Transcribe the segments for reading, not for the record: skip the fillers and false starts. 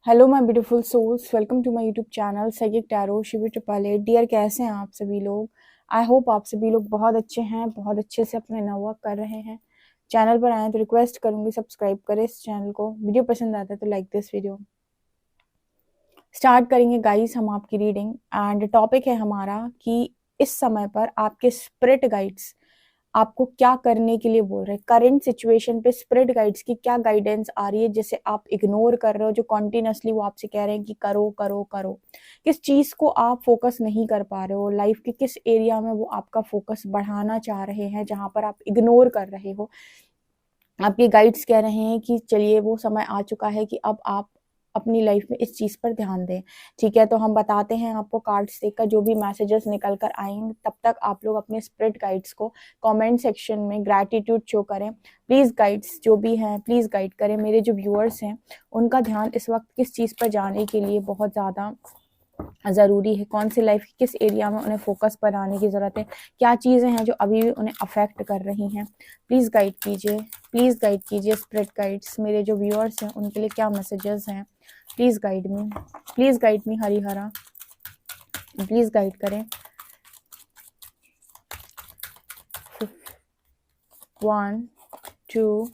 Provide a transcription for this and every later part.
Hello my beautiful souls, welcome to my YouTube channel psychic tarot Shivi triple dear. कैसे हैं आप सभी लोग? आई होप आप सभी लोग बहुत अच्छे हैं, बहुत अच्छे से अपने वर्क कर रहे हैं। चैनल पर आए तो रिक्वेस्ट करूंगी सब्सक्राइब करें इस चैनल को। वीडियो पसंद आता है तो लाइक दिस वीडियो। स्टार्ट करेंगे गाइस हम आपकी रीडिंग। एंड टॉपिक है हमारा कि इस समय पर आपके स्पिरिट गाइड्स आपको क्या करने के लिए बोल रहे हैं। करंट सिचुएशन पे स्पिरिट गाइड्स की क्या गाइडेंस आ रही है जिसे आप इग्नोर कर रहे हो, जो कॉन्टिन्यूसली वो आपसे कह रहे हैं कि करो करो करो। किस चीज को आप फोकस नहीं कर पा रहे हो, लाइफ के किस एरिया में वो आपका फोकस बढ़ाना चाह रहे हैं जहां पर आप इग्नोर कर रहे हो। आपके गाइड्स कह रहे हैं कि चलिए वो समय आ चुका है कि अब आप अपनी लाइफ में इस चीज पर ध्यान दें। ठीक है, तो हम बताते हैं आपको कार्ड्स देखकर जो भी मैसेजेस निकल कर आएंगे। तब तक आप लोग अपने स्पिरिट गाइड्स को कमेंट सेक्शन में ग्रैटिट्यूड शो करें। प्लीज गाइड्स जो भी हैं प्लीज गाइड करें। मेरे जो व्यूअर्स हैं उनका ध्यान इस वक्त किस चीज पर जाने के लिए बहुत ज्यादा ज़रूरी है, कौन सी लाइफ किस एरिया में उन्हें फोकस पर आने की ज़रूरत है, क्या चीज़ें हैं जो अभी भी उन्हें अफेक्ट कर रही हैं। प्लीज़ गाइड कीजिए, प्लीज़ गाइड कीजिए स्पिरिट गाइड्स। मेरे जो व्यूअर्स हैं उनके लिए क्या मैसेजेस हैं, please guide me, please guide me Harihara, please guide करें। 1 2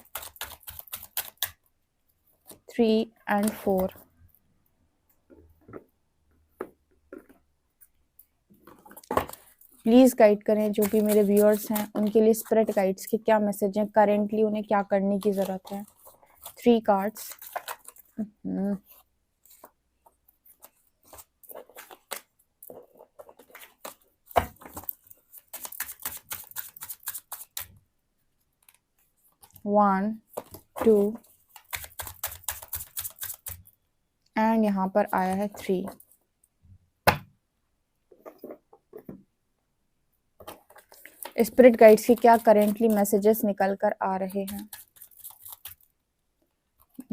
3 and 4। प्लीज़ गाइड करें जो भी मेरे व्यूअर्स हैं उनके लिए स्पिरिट गाइड्स के क्या मैसेज हैं, करेंटली उन्हें क्या करने की ज़रूरत है। 3 कार्ड्स। 1 2 एंड यहाँ पर आया है 3। स्पिरिट गाइड्स के क्या करेंटली मैसेजेस निकल कर आ रहे हैं।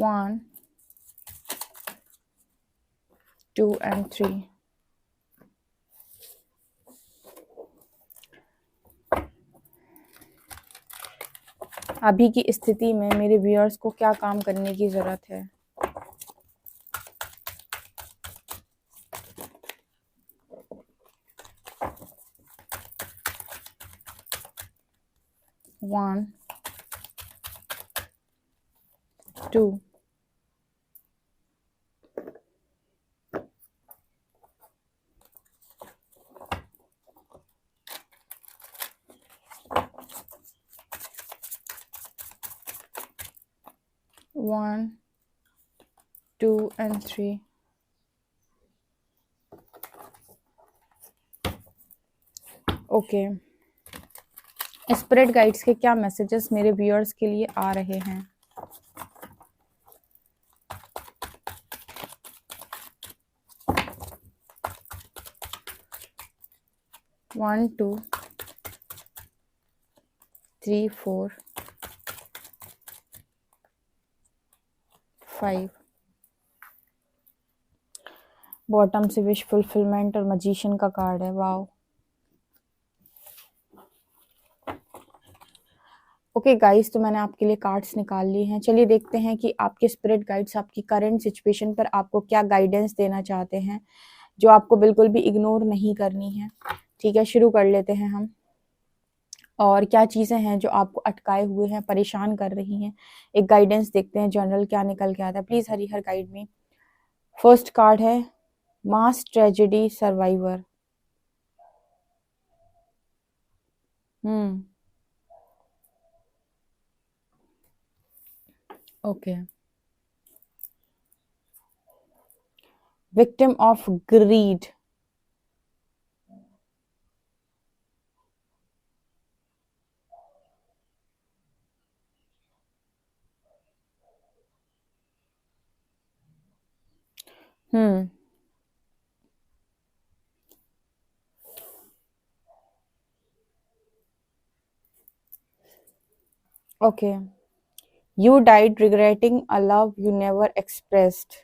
1 2 and 3। अभी की स्थिति में मेरे व्यूअर्स को क्या काम करने की जरूरत है। One 2 1 2 and 3। Okay, spirit guides के क्या मैसेजेस मेरे व्यूअर्स के लिए आ रहे हैं। 1 2 3 4 5। बॉटम से विश फुलफिलमेंट और मैजिशियन का कार्ड है। वाओ। ओके गाइस, तो मैंने आपके लिए कार्ड्स निकाल लिए हैं। चलिए देखते हैं कि आपके स्पिरिट गाइड्स आपकी करंट सिचुएशन पर आपको क्या गाइडेंस देना चाहते हैं, जो आपको बिल्कुल भी इग्नोर नहीं करनी है। ठीक है, शुरू कर लेते हैं हम। और क्या चीज़ें हैं जो आपको अटकाए हुए हैं, परेशान कर रही हैं। एक गाइडेंस देखते हैं जनरल क्या निकल के आता है। प्लीज़ हरिहर गाइड में। फर्स्ट कार्ड है mass tragedy survivor. Okay. Victim of greed. Okay. You died regretting a love you never expressed.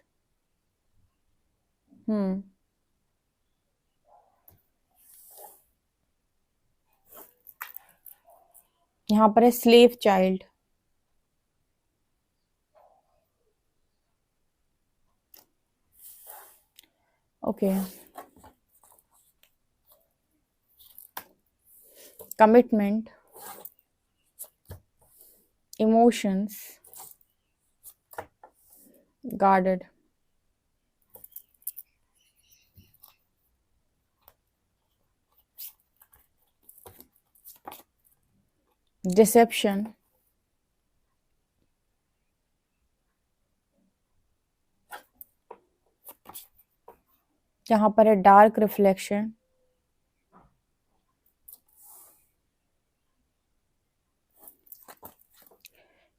यहाँ पर है slave child. Okay, commitment, emotions, guarded, deception, यहाँ पर है डार्क रिफ्लेक्शन,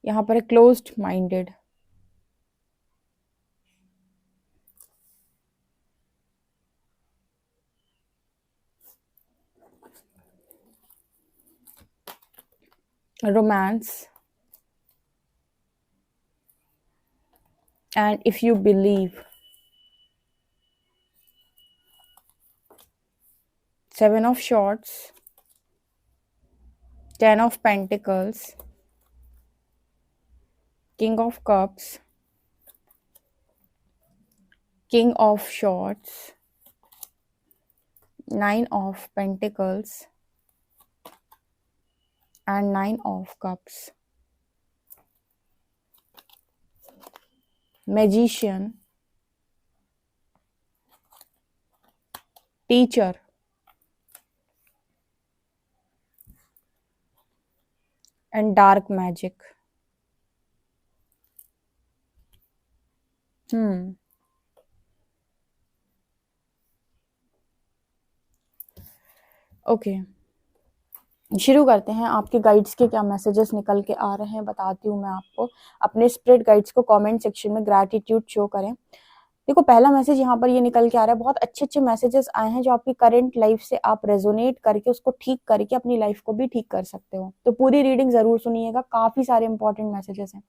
यहाँ पर है closed minded, romance, and if you believe. Seven of Swords, Ten of Pentacles, King of Cups, King of Swords, Nine of Pentacles, and Nine of Cups. Magician, Teacher, and Dark Magic. Okay, शुरू करते हैं। आपके guides के क्या messages निकल के आ रहे हैं बताती हूँ मैं आपको। अपने स्पिरिट गाइड्स को कमेंट सेक्शन में ग्रैटिट्यूड शो करें। देखो, पहला मैसेज यहाँ पर ये निकल के आ रहा है, बहुत अच्छे अच्छे मैसेजेस आए हैं जो आपकी करंट लाइफ से आप रेजोनेट करके उसको ठीक करके अपनी लाइफ को भी ठीक कर सकते हो। तो पूरी रीडिंग जरूर सुनिएगा, काफी सारे इंपॉर्टेंट मैसेजेस हैं।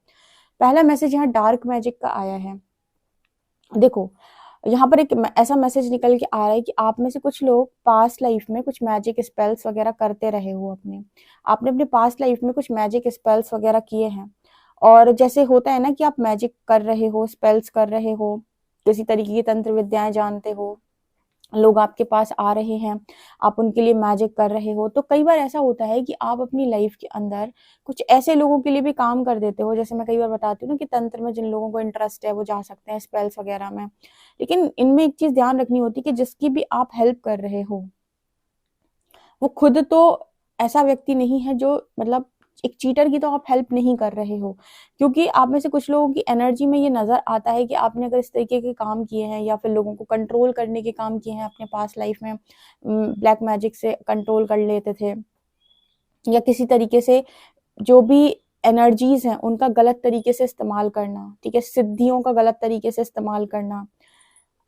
पहला मैसेज यहाँ डार्क मैजिक का आया है। देखो, यहाँ पर एक ऐसा मैसेज निकल के आ रहा है कि आप में से कुछ लोग पास्ट लाइफ में कुछ मैजिक स्पेल्स वगैरह करते रहे हो। आपने अपने पास्ट लाइफ में कुछ मैजिक स्पेल्स वगैरह किए हैं, और जैसे होता है ना कि आप मैजिक कर रहे हो, स्पेल्स कर रहे हो, किसी तरीके की तंत्र विद्याएं जानते हो, लोग आपके पास आ रहे हैं, आप उनके लिए मैजिक कर रहे हो। तो कई बार ऐसा होता है कि आप अपनी लाइफ के अंदर कुछ ऐसे लोगों के लिए भी काम कर देते हो। जैसे मैं कई बार बताती हूँ ना कि तंत्र में जिन लोगों को इंटरेस्ट है वो जा सकते हैं स्पेल्स वगैरह में, लेकिन इनमें एक चीज ध्यान रखनी होती है कि जिसकी भी आप हेल्प कर रहे हो वो खुद तो ऐसा व्यक्ति नहीं है जो, मतलब एक चीटर की तो आप हेल्प नहीं कर रहे हो। क्योंकि आप में से कुछ लोगों की एनर्जी में ये नजर आता है कि आपने अगर इस तरीके के काम किए हैं या फिर लोगों को कंट्रोल करने के काम किए हैं अपने पास्ट लाइफ में, ब्लैक मैजिक से कंट्रोल कर लेते थे, या किसी तरीके से जो भी एनर्जीज हैं उनका गलत तरीके से इस्तेमाल करना, ठीक है, सिद्धियों का गलत तरीके से इस्तेमाल करना।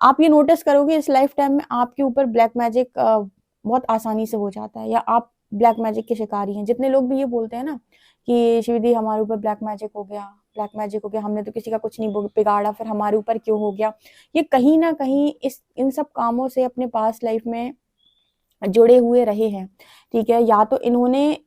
आप ये नोटिस करोगे इस लाइफ टाइम में आपके ऊपर ब्लैक मैजिक बहुत आसानी से हो जाता है, या आप ब्लैक मैजिक के शिकारी हैं। जितने लोग भी ये बोलते हैं ना कि शिवदी हमारे ऊपर ब्लैक मैजिक हो गया, ब्लैक मैजिक हो गया, हमने तो किसी का कुछ नहीं बिगाड़ा, फिर हमारे ऊपर क्यों हो गया, ये कहीं ना कहीं इन सब कामों से अपने पास्ट लाइफ में जुड़े हुए रहे हैं। ठीक है, या तो इन्होंने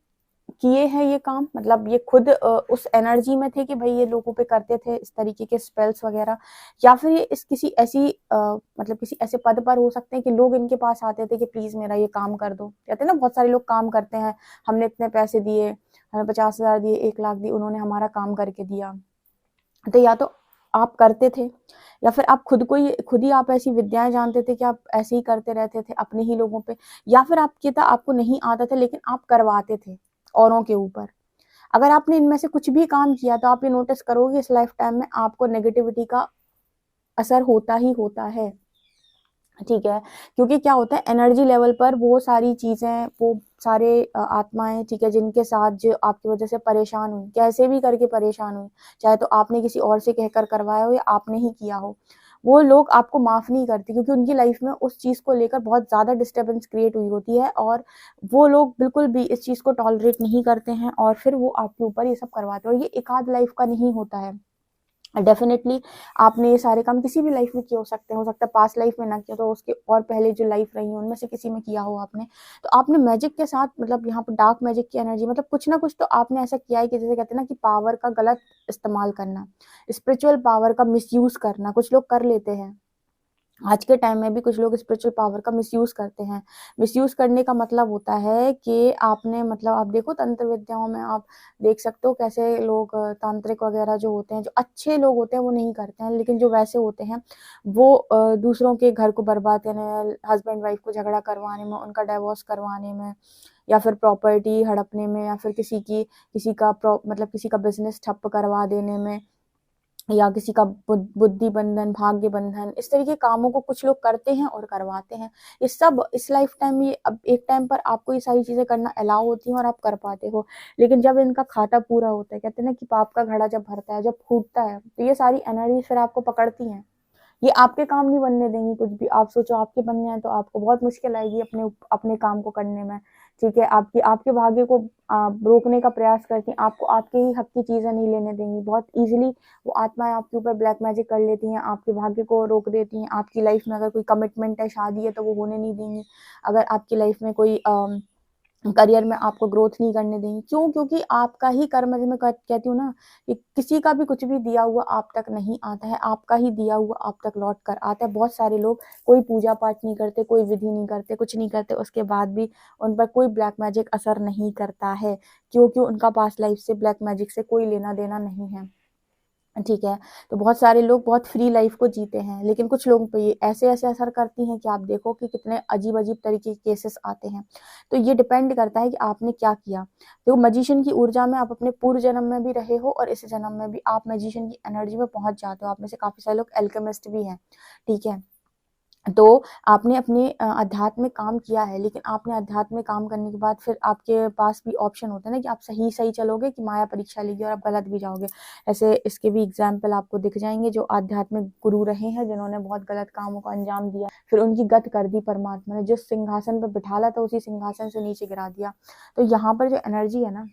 किए हैं ये काम, मतलब ये खुद उस एनर्जी में थे कि भाई ये लोगों पे करते थे इस तरीके के स्पेल्स वगैरह, या फिर ये इस किसी ऐसी मतलब किसी ऐसे पद पर हो सकते हैं कि लोग इनके पास आते थे कि प्लीज मेरा ये काम कर दो। कहते हैं ना, बहुत सारे लोग काम करते हैं, हमने इतने पैसे दिए, हमें 50,000 दिए, 1 लाख दिए, उन्होंने हमारा काम करके दिया। तो या तो आप करते थे, या फिर आप खुद ही आप ऐसी विद्याएं जानते थे कि आप ऐसे ही करते रहते थे अपने ही लोगों पे, या फिर आपको नहीं आता था लेकिन आप करवाते थे औरों के ऊपर। अगर आपने इनमें से कुछ भी काम किया तो आप ये नोटिस करोगे इस लाइफ टाइम में आपको नेगेटिविटी का असर होता ही होता है। ठीक है, क्योंकि क्या होता है, एनर्जी लेवल पर वो सारी चीजें, वो सारे आत्माएं, ठीक है, जिनके साथ जो आपकी वजह से परेशान हुई, कैसे भी करके परेशान हुई, चाहे तो आपने किसी और से कहकर करवाया हो या आपने ही किया हो, वो लोग आपको माफ नहीं करते, क्योंकि उनकी लाइफ में उस चीज को लेकर बहुत ज्यादा डिस्टर्बेंस क्रिएट हुई होती है, और वो लोग बिल्कुल भी इस चीज को टॉलरेट नहीं करते हैं, और फिर वो आपके ऊपर ये सब करवाते हैं। और ये एक आध लाइफ का नहीं होता है, डेफिनेटली आपने ये सारे काम किसी भी लाइफ में किए हो सकता है पास्ट लाइफ में ना किया तो उसके और पहले जो लाइफ रही है उनमें से किसी में किया हो आपने। तो आपने मैजिक के साथ, मतलब यहाँ पर डार्क मैजिक की एनर्जी, मतलब कुछ ना कुछ तो आपने ऐसा किया है कि जैसे कहते हैं ना कि पावर का गलत इस्तेमाल करना, स्पिरिचुअल पावर का मिसयूज करना, कुछ लोग कर लेते हैं। आज के टाइम में भी कुछ लोग स्पिरिचुअल पावर का मिसयूज करते हैं। मिसयूज करने का मतलब होता है कि आपने मतलब आप देखो तंत्र विद्याओं में आप देख सकते हो कैसे लोग तांत्रिक वगैरह जो होते हैं, जो अच्छे लोग होते हैं वो नहीं करते हैं, लेकिन जो वैसे होते हैं वो दूसरों के घर को बर्बाद करने, हस्बैंड वाइफ को झगड़ा करवाने में, उनका डिवोर्स करवाने में, या फिर प्रॉपर्टी हड़पने में, या फिर मतलब किसी का बिजनेस ठप करवा देने में, या किसी का बुद्धि बंधन, भाग्य बंधन, इस तरह के कामों को कुछ लोग करते हैं और करवाते हैं। ये सब इस लाइफ टाइम में, अब एक टाइम पर आपको ये सारी चीजें करना अलाउ होती हैं और आप कर पाते हो, लेकिन जब इनका खाता पूरा होता है, कहते हैं ना कि पाप का घड़ा जब भरता है, जब फूटता है, तो ये सारी एनर्जी फिर आपको पकड़ती हैं। ये आपके काम नहीं बनने देंगी कुछ भी। आप सोचो आपके बनने हैं तो आपको बहुत मुश्किल आएगी अपने अपने काम को करने में। ठीक है, आपकी आपके भाग्य को रोकने का प्रयास करती हैं, आपको आपके ही हक की चीजें नहीं लेने देंगी। बहुत इजीली वो आत्माएं आपके ऊपर ब्लैक मैजिक कर लेती हैं, आपके भाग्य को रोक देती हैं। आपकी लाइफ में अगर कोई कमिटमेंट है, शादी है, तो वो होने नहीं देंगी। अगर आपकी लाइफ में कोई करियर में आपको ग्रोथ नहीं करने देंगी। क्यों? क्योंकि आपका ही कर्म, जो मैं कहती हूँ ना कि किसी का भी कुछ भी दिया हुआ आप तक नहीं आता है, आपका ही दिया हुआ आप तक लौट कर आता है। बहुत सारे लोग कोई पूजा पाठ नहीं करते, कोई विधि नहीं करते, कुछ नहीं करते, उसके बाद भी उन पर कोई ब्लैक मैजिक असर नहीं करता है, क्योंकि उनका पास्ट लाइफ से ब्लैक मैजिक से कोई लेना देना नहीं है। ठीक है, तो बहुत सारे लोग बहुत फ्री लाइफ को जीते हैं, लेकिन कुछ लोगों पे ये ऐसे ऐसे असर करती हैं कि आप देखो कि कितने अजीब अजीब तरीके के केसेस आते हैं। तो ये डिपेंड करता है कि आपने क्या किया। देखो, मजिशियन की ऊर्जा में आप अपने पूर्व जन्म में भी रहे हो और इस जन्म में भी आप मजिशियन की एनर्जी में पहुंच जाते हो। आप में से काफी सारे लोग एल्केमिस्ट भी हैं। ठीक है, तो आपने अपने अध्यात्म में काम किया है, लेकिन आपने अध्यात्म में काम करने के बाद फिर आपके पास भी ऑप्शन होता है ना कि आप सही सही चलोगे कि माया परीक्षा लेगी और आप गलत भी जाओगे। ऐसे इसके भी एग्जाम्पल आपको दिख जाएंगे जो आध्यात्मिक गुरु रहे हैं, जिन्होंने बहुत गलत कामों को अंजाम दिया, फिर उनकी गत कर दी परमात्मा ने। जिस सिंहासन पर बिठाला था उसी सिंहासन से नीचे गिरा दिया। तो यहाँ पर जो एनर्जी है ना,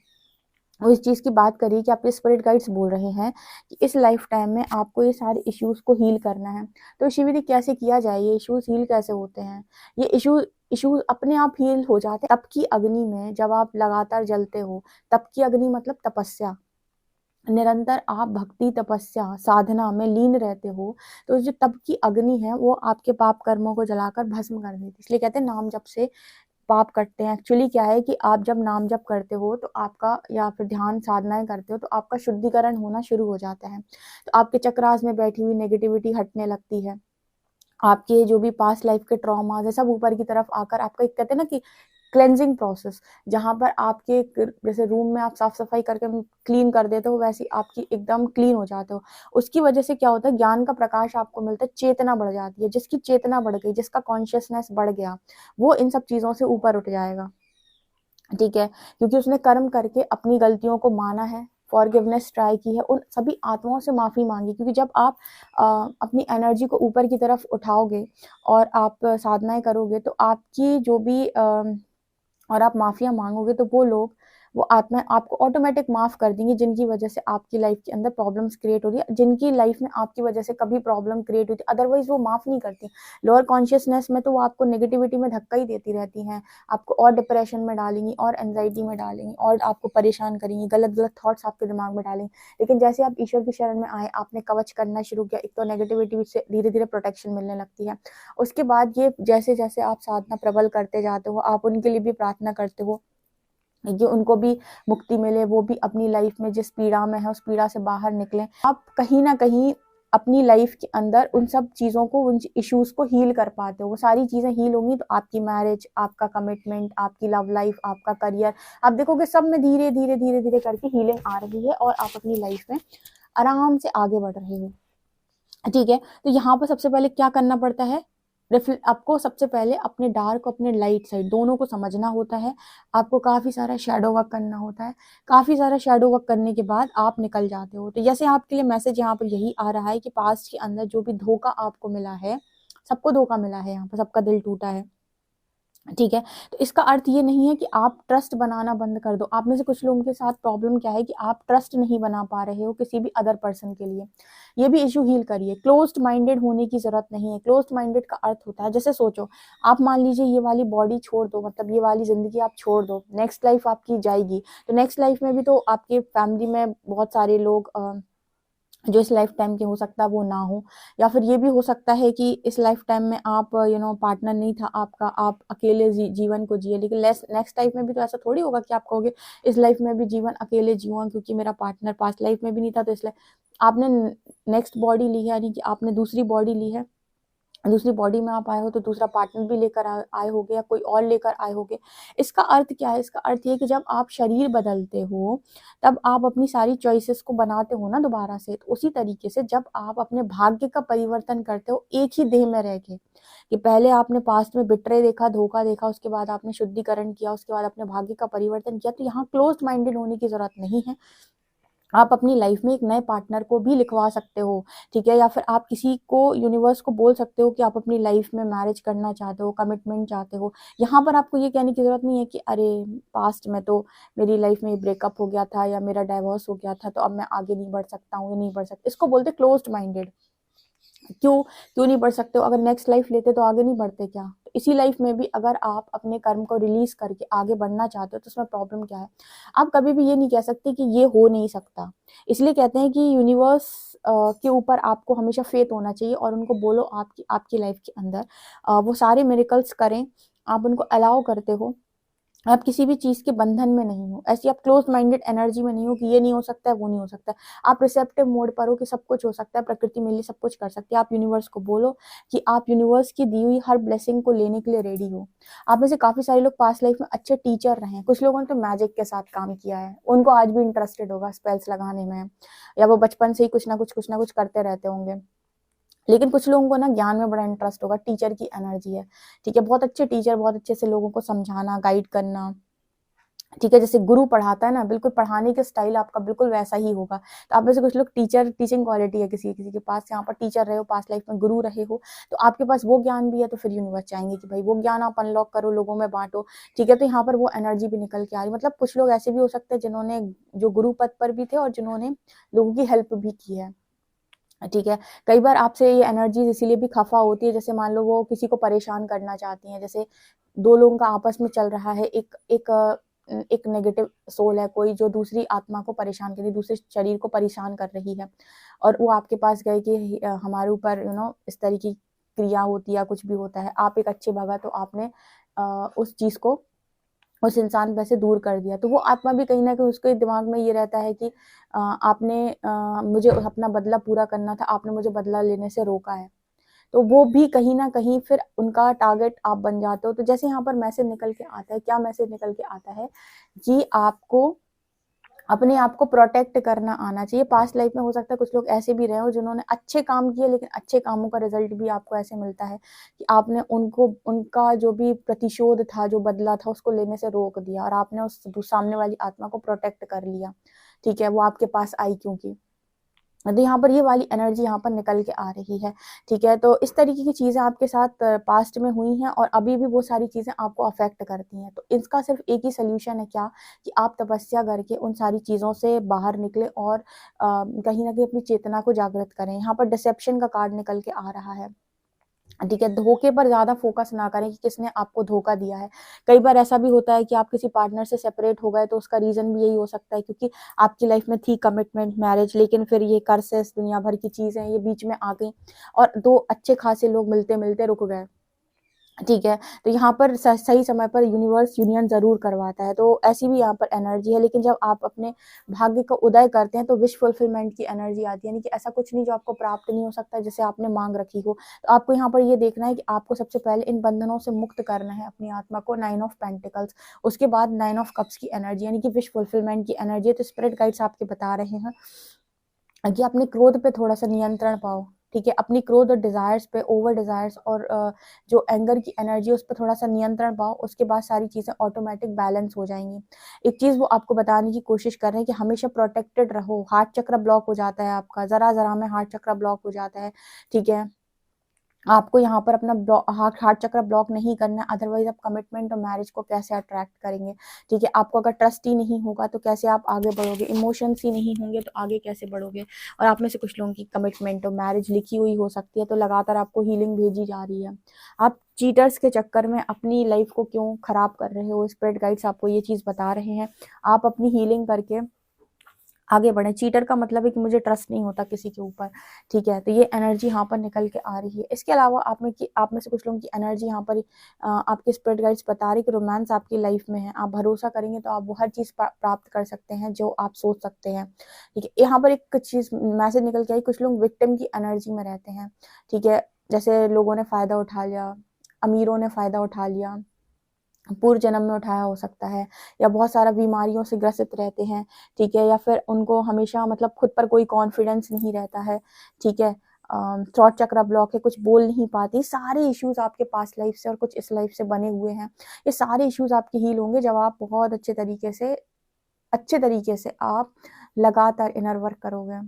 वो इस चीज की बात करिए कि आपके स्पिरिट गाइड्स बोल रहे हैं कि इस लाइफ टाइम में आपको ये सारे इश्यूज को हील करना है। तो शिविर कैसे किया जाए, ये इश्यूज हील कैसे होते हैं? ये इश्यूज अपने आप हील हो जाते हैं। तप की अग्नि में जब आप लगातार जलते हो, तप की अग्नि मतलब तपस्या, निरंतर आप भक्ति तपस्या साधना में लीन रहते हो, तो जो तप की अग्नि है वो आपके पाप कर्मों को जलाकर भस्म कर देती है। इसलिए कहते हैं नाम जप से पाप कटते हैं। एक्चुअली क्या है कि आप जब नाम जप करते हो तो आपका, या फिर ध्यान साधनाएं करते हो तो आपका शुद्धिकरण होना शुरू हो जाता है। तो आपके चक्रास में बैठी हुई नेगेटिविटी हटने लगती है। आपके जो भी पास्ट लाइफ के ट्रॉमास है सब ऊपर की तरफ आकर आपका, एक कहते हैं ना कि क्लेंजिंग प्रोसेस, जहां पर आपके जैसे रूम में आप साफ सफाई करके क्लीन कर देते हो, वैसी आपकी एकदम क्लीन हो जाते हो। उसकी वजह से क्या होता है, ज्ञान का प्रकाश आपको मिलता है, चेतना बढ़ जाती है। जिसकी चेतना बढ़ गई, जिसका कॉन्शियसनेस बढ़ गया, वो इन सब चीजों से ऊपर उठ जाएगा। ठीक है, क्योंकि उसने कर्म करके अपनी गलतियों को माना है, फॉरगिवनेस ट्राई की है, उन सभी आत्माओं से माफी मांगी। क्योंकि जब आप अपनी एनर्जी को ऊपर की तरफ उठाओगे और आप साधनाएं करोगे, तो आपकी जो भी और आप माफिया मांगोगे, तो वो लोग, वो आत्मा आपको ऑटोमेटिक माफ कर देंगी, जिनकी वजह से आपकी लाइफ के अंदर प्रॉब्लम्स क्रिएट हो रही है, जिनकी लाइफ में आपकी वजह से कभी प्रॉब्लम क्रिएट होती है, अदरवाइज वो माफ नहीं करती। लोअर कॉन्शियसनेस में तो वो आपको नेगेटिविटी में धक्का ही देती रहती हैं, आपको और डिप्रेशन में डालेंगी, और एंजाइटी में डालेंगी, और आपको परेशान करेंगी, गलत गलत थॉट्स आपके दिमाग में डालेंगी। लेकिन जैसे आप ईश्वर की शरण में आए, आपने कवच करना शुरू किया, एक तो नेगेटिविटी से धीरे धीरे प्रोटेक्शन मिलने लगती है। उसके बाद ये जैसे जैसे आप साधना प्रबल करते जाते हो, आप उनके लिए भी प्रार्थना करते हो कि उनको भी मुक्ति मिले, वो भी अपनी लाइफ में जिस पीड़ा में है उस पीड़ा से बाहर निकले। आप कहीं ना कहीं अपनी लाइफ के अंदर उन सब चीजों को, उन इश्यूज को हील कर पाते हो। वो सारी चीजें हील होंगी तो आपकी मैरिज, आपका कमिटमेंट, आपकी लव लाइफ, आपका करियर, आप देखोगे सब में धीरे धीरे धीरे धीरे करके हीलिंग आ रही है और आप अपनी लाइफ में आराम से आगे बढ़ रहे हो। ठीक है, तो यहाँ पर सबसे पहले क्या करना पड़ता है, आपको सबसे पहले अपने डार्क और अपने लाइट साइड दोनों को समझना होता है। आपको काफी सारा शैडो वर्क करना होता है। काफी सारा शैडो वर्क करने के बाद आप निकल जाते हो। तो जैसे आपके लिए मैसेज यहाँ पर यही आ रहा है कि पास्ट के अंदर जो भी धोखा आपको मिला है, सबको धोखा मिला है, यहाँ पर सबका दिल टूटा है। ठीक है, तो इसका अर्थ ये नहीं है कि आप ट्रस्ट बनाना बंद कर दो। आप में से कुछ लोगों के साथ प्रॉब्लम क्या है कि आप ट्रस्ट नहीं बना पा रहे हो किसी भी अदर पर्सन के लिए। ये भी इशू हील करिए। क्लोज्ड माइंडेड होने की जरूरत नहीं है। क्लोज्ड माइंडेड का अर्थ होता है, जैसे सोचो, आप मान लीजिए ये वाली बॉडी छोड़ दो, मतलब ये वाली जिंदगी आप छोड़ दो, नेक्स्ट लाइफ आपकी जाएगी, तो नेक्स्ट लाइफ में भी तो आपके फैमिली में बहुत सारे लोग जो इस लाइफ टाइम के हो सकता है वो ना हो, या फिर ये भी हो सकता है कि इस लाइफ टाइम में आप पार्टनर नहीं था आपका, आप अकेले जीवन को जिए, लेकिन नेक्स्ट लाइफ में भी तो ऐसा थोड़ी होगा कि आप कहोगे इस लाइफ में भी जीवन अकेले जीऊँ क्योंकि मेरा पार्टनर पास्ट लाइफ में भी नहीं था, तो इसलिए आपने नेक्स्ट बॉडी ली है, यानी कि आपने दूसरी बॉडी ली है, दूसरी बॉडी में आप आए हो तो दूसरा पार्टनर भी लेकर आए होगे या कोई और लेकर आए होगे। इसका अर्थ क्या है? इसका अर्थ ये कि जब आप शरीर बदलते हो तब आप अपनी सारी चॉइसेस को बनाते हो ना दोबारा से। तो उसी तरीके से जब आप अपने भाग्य का परिवर्तन करते हो एक ही देह में रह के, कि पहले आपने पास्ट में बिट्रे देखा, धोखा देखा, उसके बाद आपने शुद्धिकरण किया, उसके बाद अपने भाग्य का परिवर्तन किया, तो यहाँ क्लोज्ड माइंडेड होने की जरूरत नहीं है। आप अपनी लाइफ में एक नए पार्टनर को भी लिखवा सकते हो, ठीक है, या फिर आप किसी को यूनिवर्स को बोल सकते हो कि आप अपनी लाइफ में मैरिज करना चाहते हो, कमिटमेंट चाहते हो। यहाँ पर आपको ये कहने की जरूरत नहीं है कि अरे पास्ट में तो मेरी लाइफ में ब्रेकअप हो गया था या मेरा डाइवोर्स हो गया था तो अब मैं आगे नहीं बढ़ सकता हूँ या नहीं बढ़ सकता। इसको बोलते क्लोज्ड माइंडेड। क्यों नहीं बढ़ सकते हो? अगर नेक्स्ट लाइफ लेते तो आगे नहीं बढ़ते क्या? तो इसी लाइफ में भी अगर आप अपने कर्म को रिलीज करके आगे बढ़ना चाहते हो तो उसमें प्रॉब्लम क्या है? आप कभी भी ये नहीं कह सकते कि ये हो नहीं सकता। इसलिए कहते हैं कि यूनिवर्स के ऊपर आपको हमेशा फेथ होना चाहिए और उनको बोलो आपकी आपकी लाइफ के अंदर वो सारे मिरेकल्स करें। आप उनको अलाउ करते हो, आप किसी भी चीज के बंधन में नहीं हो, ऐसी आप क्लोज माइंडेड एनर्जी में नहीं हो कि ये नहीं हो सकता है, वो नहीं हो सकता है। आप रिसेप्टिव मोड पर हो कि सब कुछ हो सकता है, प्रकृति मेरे लिए सब कुछ कर सकती है। आप यूनिवर्स को बोलो कि आप यूनिवर्स की दी हुई हर ब्लेसिंग को लेने के लिए रेडी हो। आप में से काफी सारे लोग पास्ट लाइफ में अच्छे टीचर रहे हैं, कुछ लोगों ने तो मैजिक के साथ काम किया है, उनको आज भी इंटरेस्टेड होगा स्पेल्स लगाने में, या वो बचपन से ही कुछ ना कुछ करते रहते होंगे। लेकिन कुछ लोगों को ना ज्ञान में बड़ा इंटरेस्ट होगा, टीचर की एनर्जी है, ठीक है, बहुत अच्छे टीचर, बहुत अच्छे से लोगों को समझाना, गाइड करना, ठीक है, जैसे गुरु पढ़ाता है ना, बिल्कुल पढ़ाने का स्टाइल आपका बिल्कुल वैसा ही होगा। तो आप में से कुछ लोग टीचिंग क्वालिटी है किसी किसी के पास, यहाँ पर टीचर रहे हो, पास्ट लाइफ में गुरु रहे हो, तो आपके पास वो ज्ञान भी है, तो फिर यूनिवर्स चाहेंगे कि भाई वो ज्ञान आप अनलॉक करो, लोगों में बांटो, ठीक है। तो यहाँ पर वो एनर्जी भी निकल के आ रही, मतलब कुछ लोग ऐसे भी हो सकते हैं जिन्होंने जो गुरु पद पर भी थे और जिन्होंने लोगों की हेल्प भी की है, ठीक है। कई बार आपसे ये एनर्जीज इसीलिए भी खफा होती है, जैसे मान लो वो किसी को परेशान करना चाहती हैं, जैसे दो लोगों का आपस में चल रहा है, एक नेगेटिव सोल है कोई जो दूसरी आत्मा को परेशान कर रही, दूसरे शरीर को परेशान कर रही है, और वो आपके पास गए कि हमारे ऊपर इस तरह की क्रिया होती है, कुछ भी होता है, आप एक अच्छे भगत हो, आपने उस चीज को उस इंसान पे से दूर कर दिया, तो वो आत्मा भी कहीं ना कहीं उसके दिमाग में ये रहता है कि आपने मुझे अपना बदला पूरा करना था, आपने मुझे बदला लेने से रोका है, तो वो भी कहीं ना कहीं फिर उनका टारगेट आप बन जाते हो। तो जैसे यहाँ पर मैसेज निकल के आता है, क्या मैसेज निकल के आता है कि आपको अपने आप को प्रोटेक्ट करना आना चाहिए। पास्ट लाइफ में हो सकता है कुछ लोग ऐसे भी रहे हो जिन्होंने अच्छे काम किए, लेकिन अच्छे कामों का रिजल्ट भी आपको ऐसे मिलता है कि आपने उनको उनका जो भी प्रतिशोध था, जो बदला था, उसको लेने से रोक दिया और आपने उस सामने वाली आत्मा को प्रोटेक्ट कर लिया, ठीक है, वो आपके पास आई क्योंकि। तो यहाँ पर ये वाली एनर्जी यहाँ पर निकल के आ रही है, ठीक है। तो इस तरीके की चीजें आपके साथ पास्ट में हुई हैं और अभी भी वो सारी चीजें आपको अफेक्ट करती हैं। तो इसका सिर्फ एक ही सोल्यूशन है, क्या कि आप तपस्या करके उन सारी चीजों से बाहर निकले और कहीं ना कहीं अपनी चेतना को जागृत करें। यहाँ पर डिसेप्शन का कार्ड निकल के आ रहा है, ठीक है, धोखे पर ज्यादा फोकस ना करें कि किसने आपको धोखा दिया है। कई बार ऐसा भी होता है कि आप किसी पार्टनर से सेपरेट हो गए, तो उसका रीजन भी यही हो सकता है क्योंकि आपकी लाइफ में थी कमिटमेंट, मैरिज, लेकिन फिर ये कर्सेस, दुनिया भर की चीजें ये बीच में आ गई और दो अच्छे खासे लोग मिलते मिलते रुक गए, ठीक है। तो यहाँ पर सही समय पर यूनिवर्स यूनियन जरूर करवाता है, तो ऐसी भी यहाँ पर एनर्जी है। लेकिन जब आप अपने भाग्य का उदय करते हैं तो विश फुलफिलमेंट की एनर्जी आती है, यानी कि ऐसा कुछ नहीं जो आपको प्राप्त नहीं हो सकता जैसे आपने मांग रखी हो। तो आपको यहाँ पर ये देखना है कि आपको सबसे पहले इन बंधनों से मुक्त करना है अपनी आत्मा को, 9 ऑफ पेंटिकल्स, उसके बाद 9 ऑफ कप्स की एनर्जी, यानी कि विश फुलफिलमेंट की एनर्जी। तो स्पिरिट गाइड्स आपके बता रहे हैं कि अपने क्रोध पे थोड़ा सा नियंत्रण पाओ, ठीक है, अपनी क्रोध और डिजायर्स पे, ओवर डिजायर्स और जो एंगर की एनर्जी उस पर थोड़ा सा नियंत्रण पाओ, उसके बाद सारी चीजें ऑटोमेटिक बैलेंस हो जाएंगी। एक चीज वो आपको बताने की कोशिश कर रहे हैं कि हमेशा प्रोटेक्टेड रहो। हार्ट चक्र ब्लॉक हो जाता है आपका, जरा जरा में हार्ट चक्र ब्लॉक हो जाता है, ठीक है। आपको यहाँ पर अपना हार्ट चक्र ब्लॉक नहीं करना, अदरवाइज आप कमिटमेंट और मैरिज को कैसे अट्रैक्ट करेंगे, ठीक है। आपको अगर ट्रस्ट ही नहीं होगा तो कैसे आप आगे बढ़ोगे, इमोशंस ही नहीं होंगे तो आगे कैसे बढ़ोगे। और आप में से कुछ लोगों की कमिटमेंट और मैरिज लिखी हुई हो सकती है, तो लगातार आपको हीलिंग भेजी जा रही है। आप चीटर्स के चक्कर में अपनी लाइफ को क्यों खराब कर रहे हो, स्पिरिट गाइड्स आपको ये चीज बता रहे हैं। आप अपनी हीलिंग करके आगे बढ़े। चीटर का मतलब है कि मुझे ट्रस्ट नहीं होता किसी के ऊपर, ठीक है, तो ये एनर्जी यहाँ पर निकल के आ रही है। इसके अलावा आप में से कुछ लोगों की एनर्जी यहाँ पर आपके स्पिरिट गाइड्स बता रही कि रोमांस आपकी लाइफ में है, आप भरोसा करेंगे तो आप वो हर चीज़ प्राप्त कर सकते हैं जो आप सोच सकते हैं, ठीक है। यहाँ पर एक चीज़ मैसेज निकल के आई, कुछ लोग विक्टिम की एनर्जी में रहते हैं, ठीक है, जैसे लोगों ने फ़ायदा उठा लिया, अमीरों ने फ़ायदा उठा लिया, पूर्व जन्म में उठाया हो सकता है, या बहुत सारा बीमारियों से ग्रसित रहते हैं, ठीक है, या फिर उनको हमेशा मतलब खुद पर कोई कॉन्फिडेंस नहीं रहता है, ठीक है, थ्रॉट चक्र ब्लॉक है, कुछ बोल नहीं पाती। सारे इश्यूज आपके पास्ट लाइफ से और कुछ इस लाइफ से बने हुए हैं। ये सारे इश्यूज आपके हील होंगे जब आप बहुत अच्छे तरीके से आप लगातार इनर वर्क करोगे।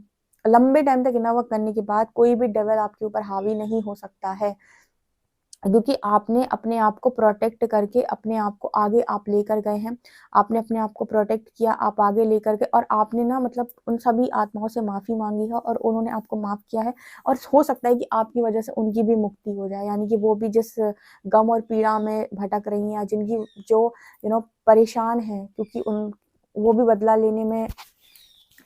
लंबे टाइम तक इनर वर्क करने के बाद कोई भी डेविल आपके ऊपर हावी नहीं हो सकता है, क्योंकि आपने अपने आप को प्रोटेक्ट करके अपने आप को आगे आप लेकर गए हैं। आपने अपने आप को प्रोटेक्ट किया, आप आगे लेकर गए, और आपने ना मतलब उन सभी आत्माओं से माफ़ी मांगी है और उन्होंने आपको माफ़ किया है, और हो सकता है कि आपकी वजह से उनकी भी मुक्ति हो जाए, यानी कि वो भी जिस गम और पीड़ा में भटक रही हैं, या जिनकी जो परेशान है, क्योंकि वो भी बदला लेने में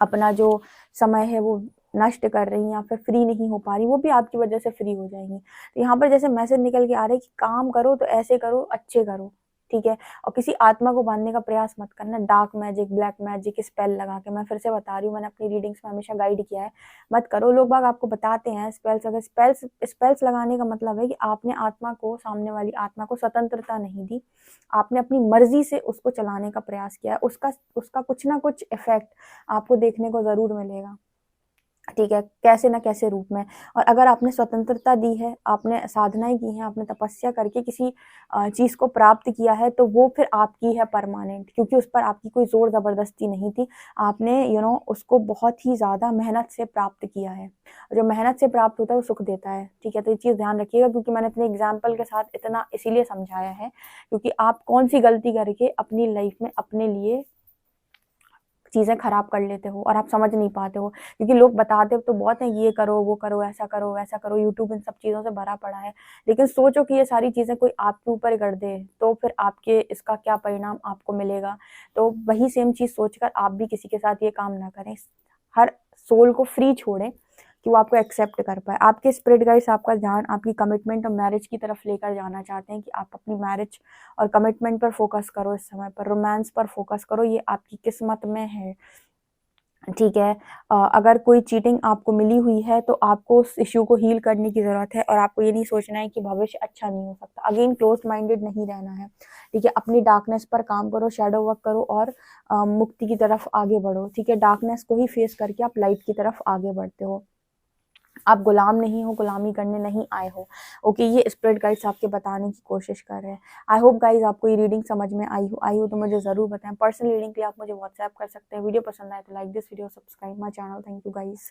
अपना जो समय है वो नष्ट कर रही हैं या फिर फ्री नहीं हो पा रही, वो भी आपकी वजह से फ्री हो जाएंगी। तो यहाँ पर जैसे मैसेज निकल के आ रहा है कि काम करो तो ऐसे करो, अच्छे करो, ठीक है, और किसी आत्मा को बांधने का प्रयास मत करना, dark magic, black magic, spell लगा के। मैं फिर से बता रही हूँ, मैंने अपनी रीडिंग्स में हमेशा गाइड किया है, मत करो। लोग बाग आपको बताते हैं स्पेल्स, अगर स्पेल्स लगाने का मतलब है कि आपने आत्मा को, सामने वाली आत्मा को स्वतंत्रता नहीं दी, आपने अपनी मर्जी से उसको चलाने का प्रयास किया है, उसका कुछ ना कुछ इफेक्ट आपको देखने को जरूर मिलेगा, ठीक है, कैसे ना कैसे रूप में। और अगर आपने स्वतंत्रता दी है, आपने साधनाएं की हैं, आपने तपस्या करके किसी चीज को प्राप्त किया है, तो वो फिर आपकी है परमानेंट, क्योंकि उस पर आपकी कोई जोर जबरदस्ती नहीं थी। आपने उसको बहुत ही ज्यादा मेहनत से प्राप्त किया है। जो मेहनत से प्राप्त होता है वो सुख देता है, ठीक है, तो ये चीज ध्यान रखिएगा, क्योंकि मैंने इतने एग्जाम्पल के साथ इतना इसीलिए समझाया है, क्योंकि आप कौन सी गलती करके अपनी लाइफ में अपने लिए चीजें खराब कर लेते हो और आप समझ नहीं पाते हो, क्योंकि लोग बताते हो तो बहुत है, ये करो, वो करो, ऐसा करो, वैसा करो, यूट्यूब इन सब चीजों से भरा पड़ा है, लेकिन सोचो कि ये सारी चीजें कोई आपके ऊपर कर दे तो फिर आपके इसका क्या परिणाम आपको मिलेगा। तो वही सेम चीज सोचकर आप भी किसी के साथ ये काम ना करें। हर सोल को फ्री छोड़ें कि वो आपको एक्सेप्ट कर पाए। आपके स्पिरिट गाइड्स आपका ध्यान आपकी कमिटमेंट और मैरिज की तरफ लेकर जाना चाहते हैं कि आप अपनी मैरिज और कमिटमेंट पर फोकस करो, इस समय पर रोमांस पर फोकस करो, ये आपकी किस्मत में है, ठीक है। अगर कोई चीटिंग आपको मिली हुई है तो आपको उस इश्यू को हील करने की जरूरत है, और आपको ये नहीं सोचना है कि भविष्य अच्छा नहीं हो सकता। अगेन क्लोज माइंडेड नहीं रहना है, ठीक है, अपनी डार्कनेस पर काम करो, शैडो वर्क करो, और मुक्ति की तरफ आगे बढ़ो, ठीक है। डार्कनेस को ही फेस करके आप लाइट की तरफ आगे बढ़ते हो, आप गुलाम नहीं हो, गुलामी करने नहीं आए हो। ओके, ये स्पिरिट गाइड्स आपके बताने की कोशिश कर रहे हैं। आई होप गाइज आपको ये रीडिंग समझ में आई हो तो मुझे जरूर बताएं। पर्सनल रीडिंग के लिए आप मुझे व्हाट्सएप कर सकते हैं। वीडियो पसंद आए तो like this video, subscribe my channel. Thank you guys.